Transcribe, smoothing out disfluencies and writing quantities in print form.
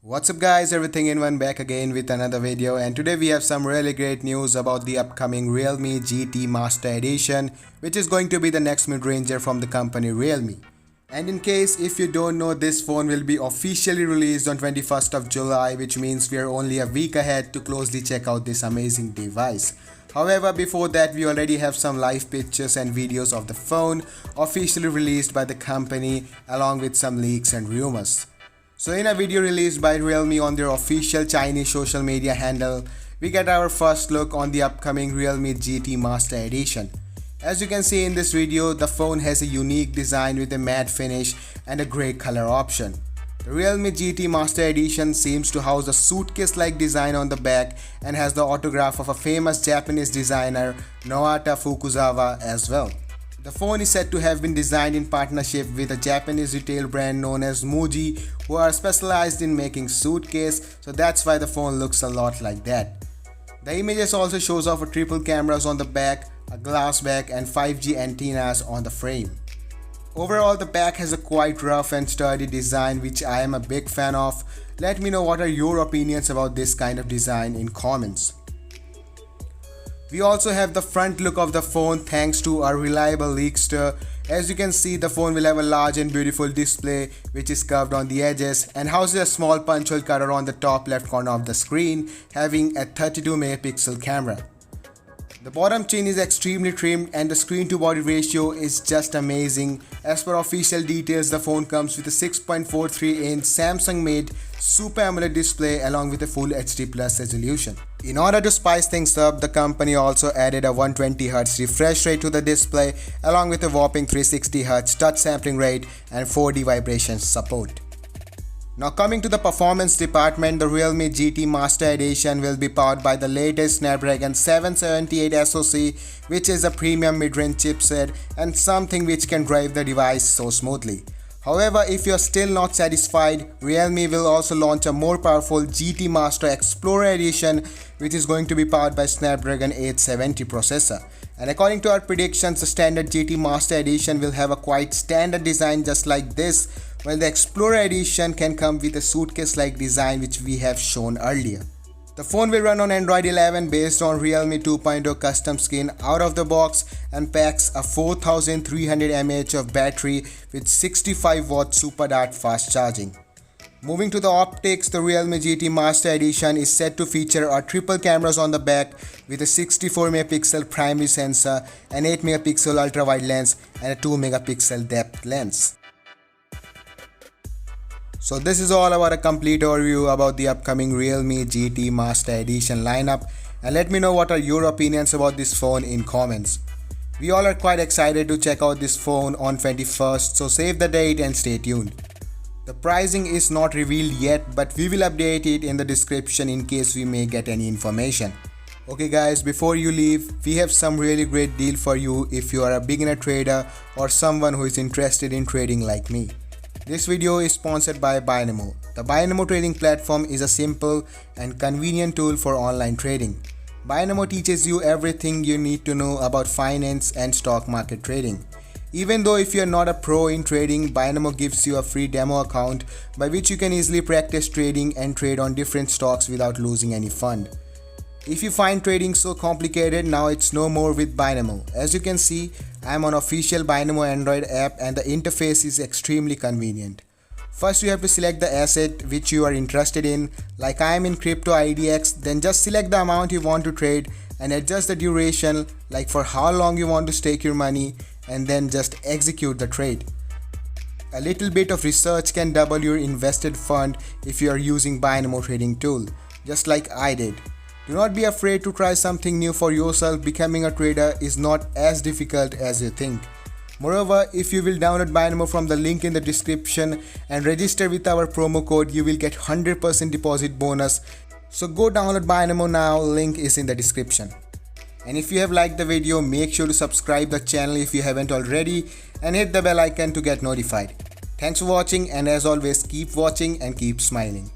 What's up guys, everything in one, back again with another video, and today we have some really great news about the upcoming Realme GT Master Edition, which is going to be the next mid-ranger from the company Realme. And in case if you don't know, this phone will be officially released on 21st of July, which means we are only a week ahead to closely check out this amazing device. However, before that we already have some live pictures and videos of the phone officially released by the company along with some leaks and rumors. So in a video released by Realme on their official Chinese social media handle, we get our first look on the upcoming Realme GT Master Edition. As you can see in this video, the phone has a unique design with a matte finish and a grey color option. The Realme GT Master Edition seems to house a suitcase-like design on the back and has the autograph of a famous Japanese designer Noata Fukuzawa as well. The phone is said to have been designed in partnership with a Japanese retail brand known as Muji, who are specialized in making suitcase, so that's why the phone looks a lot like that. The images also shows off a triple cameras on the back, a glass back and 5G antennas on the frame. Overall, the back has a quite rough and sturdy design, which I am a big fan of. Let me know what are your opinions about this kind of design in comments. We also have the front look of the phone thanks to a reliable leakster. As you can see, the phone will have a large and beautiful display which is curved on the edges and houses a small punch hole cutter on the top left corner of the screen, having a 32 megapixel camera. The bottom chin is extremely trimmed and the screen to body ratio is just amazing. As per official details, the phone comes with a 6.43-inch Samsung made Super AMOLED display along with a full HD Plus resolution. In order to spice things up, the company also added a 120Hz refresh rate to the display along with a whopping 360Hz touch sampling rate and 4D vibration support. Now coming to the performance department, the Realme GT Master Edition will be powered by the latest Snapdragon 778 SoC, which is a premium mid-range chipset and something which can drive the device so smoothly. However, if you are still not satisfied, Realme will also launch a more powerful GT Master Explorer Edition, which is going to be powered by Snapdragon 870 processor. And according to our predictions, the standard GT Master Edition will have a quite standard design just like this, while the Explorer Edition can come with a suitcase-like design which we have shown earlier. The phone will run on Android 11 based on Realme 2.0 custom skin out of the box and packs a 4300 mAh of battery with 65 watt super dart fast charging. Moving to the optics, the Realme GT Master Edition is set to feature a triple cameras on the back with a 64 megapixel primary sensor, an 8 megapixel ultra wide lens and a 2 megapixel depth lens. So this is all about a complete overview about the upcoming Realme GT Master Edition lineup, and let me know what are your opinions about this phone in comments. We all are quite excited to check out this phone on 21st, so save the date and stay tuned. The pricing is not revealed yet, but we will update it in the description in case we may get any information. Okay guys, before you leave, we have some really great deal for you if you are a beginner trader or someone who is interested in trading like me. This video is sponsored by Bynamo. The Bynamo trading platform is a simple and convenient tool for online trading. Bynamo teaches you everything you need to know about finance and stock market trading. Even though if you are not a pro in trading, Bynamo gives you a free demo account by which you can easily practice trading and trade on different stocks without losing any fund. If you find trading so complicated, now it's no more with Bynamo. As you can see, I am on official Bynamo Android app and the interface is extremely convenient. First you have to select the asset which you are interested in, like I am in crypto IDX, then just select the amount you want to trade and adjust the duration, like for how long you want to stake your money, and then just execute the trade. A little bit of research can double your invested fund if you are using Bynamo trading tool, just like I did. Do not be afraid to try something new for yourself. Becoming a trader is not as difficult as you think. Moreover, if you will download Bynamo from the link in the description and register with our promo code, you will get 100% deposit bonus. So go download Bynamo now, link is in the description. And if you have liked the video, make sure to subscribe the channel if you haven't already and hit the bell icon to get notified. Thanks for watching, and as always, keep watching and keep smiling.